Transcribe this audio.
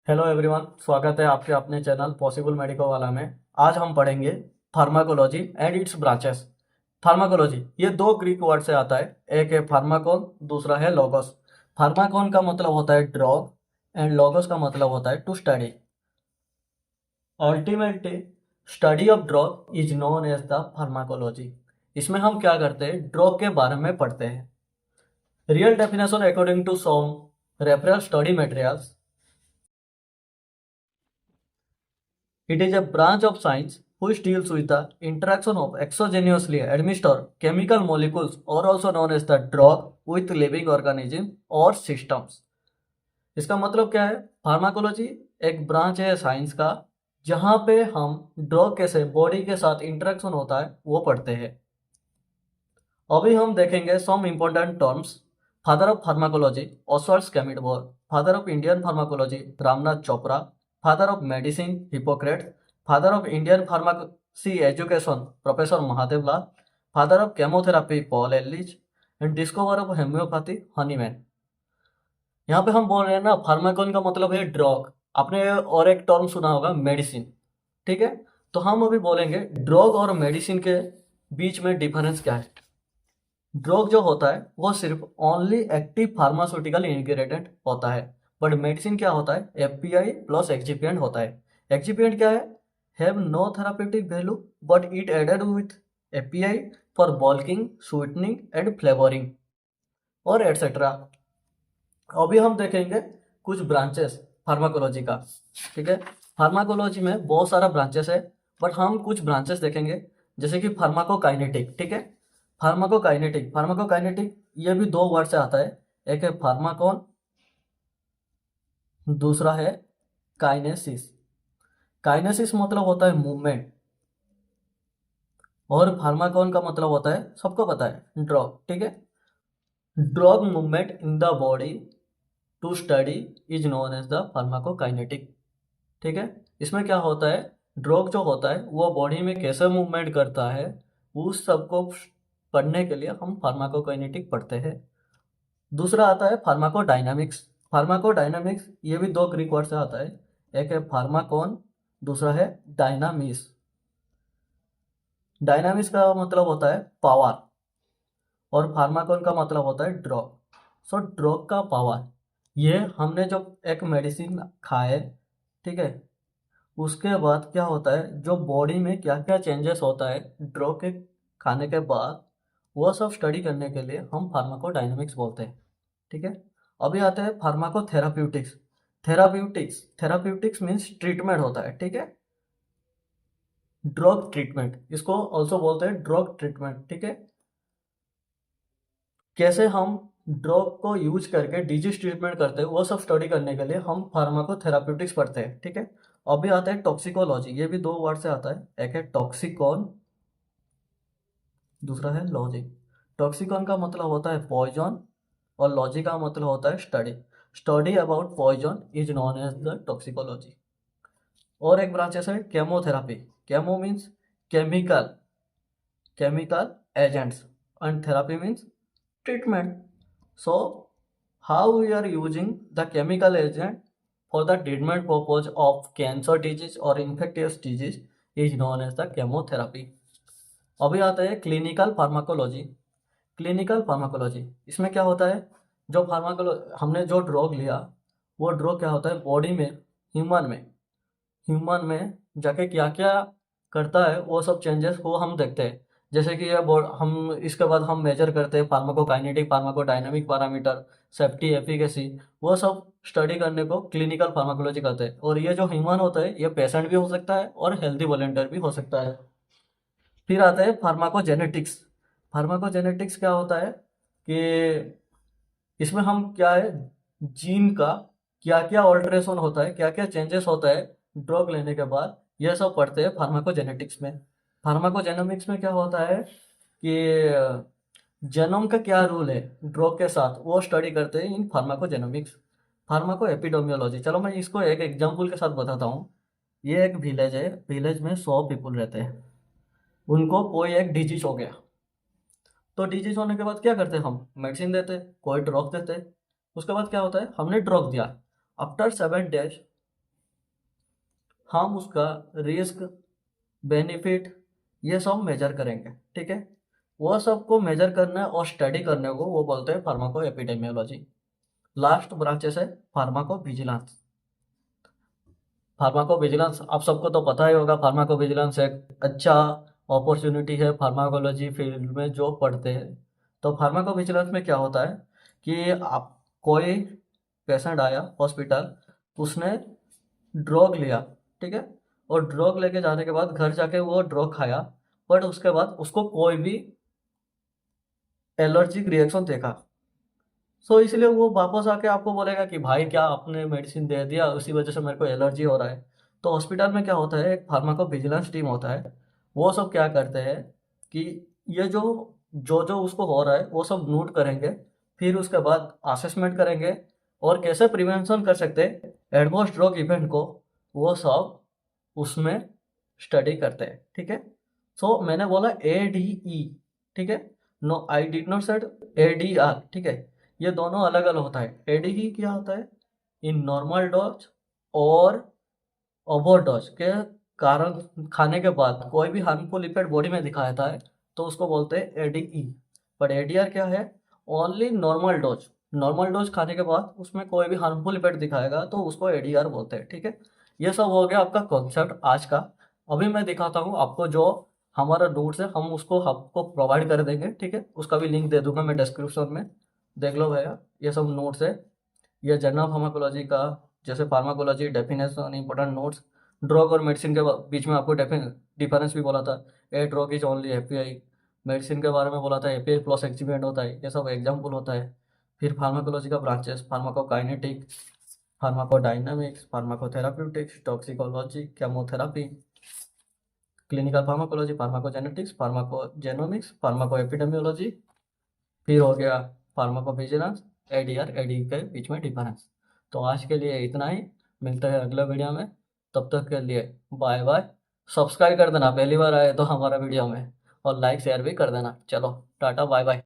Hello everyone, स्वागत है आपके अपने चैनल पॉसिबल मेडिको वाला में। आज हम पढ़ेंगे pharmacology and it's branches. Pharmacology ये दो ग्रीक वर्ड से आता है, एक है फार्माकोन, दूसरा है लोगोस। फार्माकोन का मतलब होता है ड्रग एंड लोगोस का मतलब होता है to study. Ultimately study of drug is known as the pharmacology. इसमें हम क्या करते हैं, ड्रग के बारे में पढ़ते हैं। Real definition according to some referral study materials, it is a branch of science which deals with the interaction of exogenously administered chemical molecules, or also known as the drug, with living organism or systems. इसका मतलब क्या है? Pharmacology एक branch है science का जहाँ पे हम ड्रग कैसे बॉडी के साथ इंटरेक्शन होता है वो पढ़ते हैं। अभी हम देखेंगे some important terms. Father of pharmacology Oswald Schmiedeberg, father of Indian pharmacology Ramnath Chopra, father of medicine Hippocrates, father of Indian pharmacy education professor Mahadev Lal, father of chemotherapy Paul Ehrlich, and discover of homeopathy Hahnemann. यहाँ पे हम बोल रहे हैं ना, फार्माकोन का मतलब है ड्रग। आपने और एक टर्म सुना होगा मेडिसिन, ठीक है। तो हम अभी बोलेंगे ड्रग और मेडिसिन के बीच में डिफरेंस क्या है। ड्रग जो होता है वो सिर्फ ओनली एक्टिव फार्मास्यूटिकल इंग्रेडिएंट होता है, बट मेडिसिन क्या होता है, एफपीआई प्लस एक्सिपिएंट होता है। एक्सिपिएंट क्या है, have no therapeutic value but it added with API for bulking, sweetening and flavouring और एटसेट्रा। अभी हम देखेंगे कुछ ब्रांचेस फार्माकोलॉजी का, ठीक है। फार्माकोलॉजी में बहुत सारा ब्रांचेस है, बट हम कुछ ब्रांचेस देखेंगे, जैसे कि फार्माकोकाइनेटिक, ठीक है। फार्माकोकाइनेटिक ये भी दो वर्ड से आता है, एक है फार्माकोन, दूसरा है काइनेसिस। काइनेसिस मतलब होता है मूवमेंट, और फार्माकोन का मतलब होता है, सबको पता है, ड्रग, ठीक है। Drug movement in the body to study is known as the pharmacokinetic, ठीक है। इसमें क्या होता है, ड्रग जो होता है वो बॉडी में कैसे मूवमेंट करता है उस सबको पढ़ने के लिए हम फार्माकोकाइनेटिक पढ़ते हैं। दूसरा आता है फार्माकोडायनामिक्स। फार्माकोडायनामिक्स ये भी दो ग्रीक वर्ड से आता है, एक है फार्माकोन, दूसरा है डायनामिस। डायनामिक्स का मतलब होता है पावर, और फार्माकोन का मतलब होता है ड्रग। सो ड्रग का पावर, ये हमने जब एक मेडिसिन खाए, ठीक है, उसके बाद क्या होता है, जो बॉडी में क्या क्या चेंजेस होता है ड्रग के खाने के बाद, वो सब स्टडी करने के लिए हम फार्माकोडायनामिक्स बोलते हैं, ठीक है। अभी आते हैं फार्माकोथेराप्यूटिक्स। थेराप्यूटिक्स मीन्स ट्रीटमेंट होता है, ठीक है। ड्रग ट्रीटमेंट, इसको ऑल्सो बोलते हैं ड्रग ट्रीटमेंट, ठीक है। कैसे हम ड्रग को यूज करके डिजीज ट्रीटमेंट करते हैं वो सब स्टडी करने के लिए हम फार्माकोथेराप्यूटिक्स पढ़ते हैं, ठीक है। अभी आता है टॉक्सिकोलॉजी, ये भी दो वर्ड से आता है, एक है टॉक्सिकॉन, दूसरा है लॉजी। टॉक्सिकॉन का मतलब होता है पॉइजन, और लॉजी का मतलब होता है study. Study about poison is known as the toxicology. और एक ब्रांचेस है chemotherapy. Chemo means chemical, chemical agents, and therapy means treatment. So, how we are using the chemical agent for the treatment purpose of cancer disease or infectious disease is known as the chemotherapy. अभी आता है clinical pharmacology. Clinical pharmacology इसमें क्या होता है, जो हमने जो ड्रग लिया, वो ड्रग क्या होता है बॉडी में, ह्यूमन में जाके क्या क्या करता है वो सब चेंजेस वो हम देखते हैं। जैसे कि हम इसके बाद हम मेजर करते हैं pharmacokinetic, pharmacodynamic parameter, safety, efficacy, वो सब स्टडी करने को क्लिनिकल फार्माकोलॉजी कहते हैं। और ये जो ह्यूमन होता है ये पेशेंट भी हो सकता है और हेल्दी वॉलेंटियर भी हो सकता है। फिर आता है फार्माकोजेनेटिक्स। फार्माकोजेनेटिक्स क्या होता है कि इसमें हम क्या है, जीन का क्या क्या ऑल्ट्रेशन होता है, क्या क्या चेंजेस होता है ड्रग लेने के बाद, यह सब पढ़ते हैं फार्माकोजेनेटिक्स में। फार्माकोजेनोमिक्स में क्या होता है कि जेनोम का क्या रूल है ड्रग के साथ, वो स्टडी करते हैं इन फार्माकोजेनोमिक्स। फार्माको एपिडेमियोलॉजी, चलो मैं इसको एक एग्जांपल के साथ बताता हूँ। ये एक विलेज है, विलेज में 100 पीपल रहते हैं, उनको कोई एक डिजीज हो गया। तो डिजीज होने के बाद क्या करते हैं, हम मेडिसिन देते, कोई ड्रग देते। उसके बाद क्या होता है, हमने ड्रग दिया, आफ्टर 7 डेज हम उसका रिस्क, बेनिफिट ये सब मेजर करेंगे, ठीक है। वो सबको मेजर करने और स्टडी करने को वो बोलते हैं फार्माको एपिडेमियोलॉजी। लास्ट ब्रांचेस है फार्माको विजिलेंस। फार्माको विजिलेंस आप सबको तो पता ही होगा, फार्माको विजिलेंस एक अच्छा अपॉर्चुनिटी है फार्माकोलॉजी फील्ड में जो पढ़ते हैं। तो फार्माको विजिलेंस में क्या होता है कि आप कोई पेशेंट आया हॉस्पिटल, उसने ड्रग लिया, ठीक है, और ड्रग लेके जाने के बाद घर जाके वो ड्रग खाया, बट उसके बाद उसको कोई भी एलर्जिक रिएक्शन देखा, सो इसलिए वो वापस आके आपको बोलेगा कि भाई क्या आपने मेडिसिन दे दिया, उसी वजह से मेरे को एलर्जी हो रहा है। तो हॉस्पिटल में क्या होता है, एक फार्माको विजिलेंस टीम होता है। वो सब क्या करते हैं कि ये जो जो जो उसको हो रहा है वो सब नोट करेंगे, फिर उसके बाद असेसमेंट करेंगे और कैसे प्रिवेंशन कर सकते हैं एडवर्स ड्रग इवेंट को, वो सब उसमें स्टडी करते हैं, ठीक है। सो मैंने बोला ADE, ठीक है, no I did not said ADR, ठीक है। ये दोनों अलग अलग होता है। ADE क्या होता है, इन नॉर्मल डोज और ओवरडोज के कारण खाने के बाद कोई भी हार्मफुल इफेक्ट बॉडी में दिखाता है तो उसको बोलते हैं ADE। पर ADR क्या है, only normal dose, normal dose खाने के बाद उसमें कोई भी हार्मफुल इफेक्ट दिखाएगा तो उसको ADR बोलते हैं, ठीक है। ये सब हो गया आपका कॉन्सेप्ट आज का। अभी मैं दिखाता हूँ आपको जो हमारा नोट्स है, हम उसको आपको प्रोवाइड कर देंगे, ठीक है। उसका भी लिंक दे दूंगा मैं डिस्क्रिप्शन में, देख लो भैया। ये सब नोट्स है, ये जर्नल फार्माकोलॉजी का, जैसे pharmacology definition, important notes, drug और मेडिसिन के बीच में आपको डिफरेंस भी बोला था। A drug is only API, medicine के बारे में बोला था API प्लस एक्सिपिएंट होता है, ये सब एग्जाम्पल होता है। फिर फार्माकोलॉजी का branches, pharmacokinetics, pharmacodynamics, pharmacotherapeutics, toxicology, chemotherapy, clinical pharmacology, pharmacogenetics, pharmacogenomics, pharmacoepidemiology, फिर हो गया फार्माकोविजिलेंस, ADR, ADE के बीच में डिफरेंस। तो आज के लिए इतना ही, मिलते हैं अगले वीडियो में, तब तक के लिए बाय बाय। सब्सक्राइब कर देना पहली बार आए तो हमारा वीडियो में, और लाइक शेयर भी कर देना। चलो टाटा बाय बाय।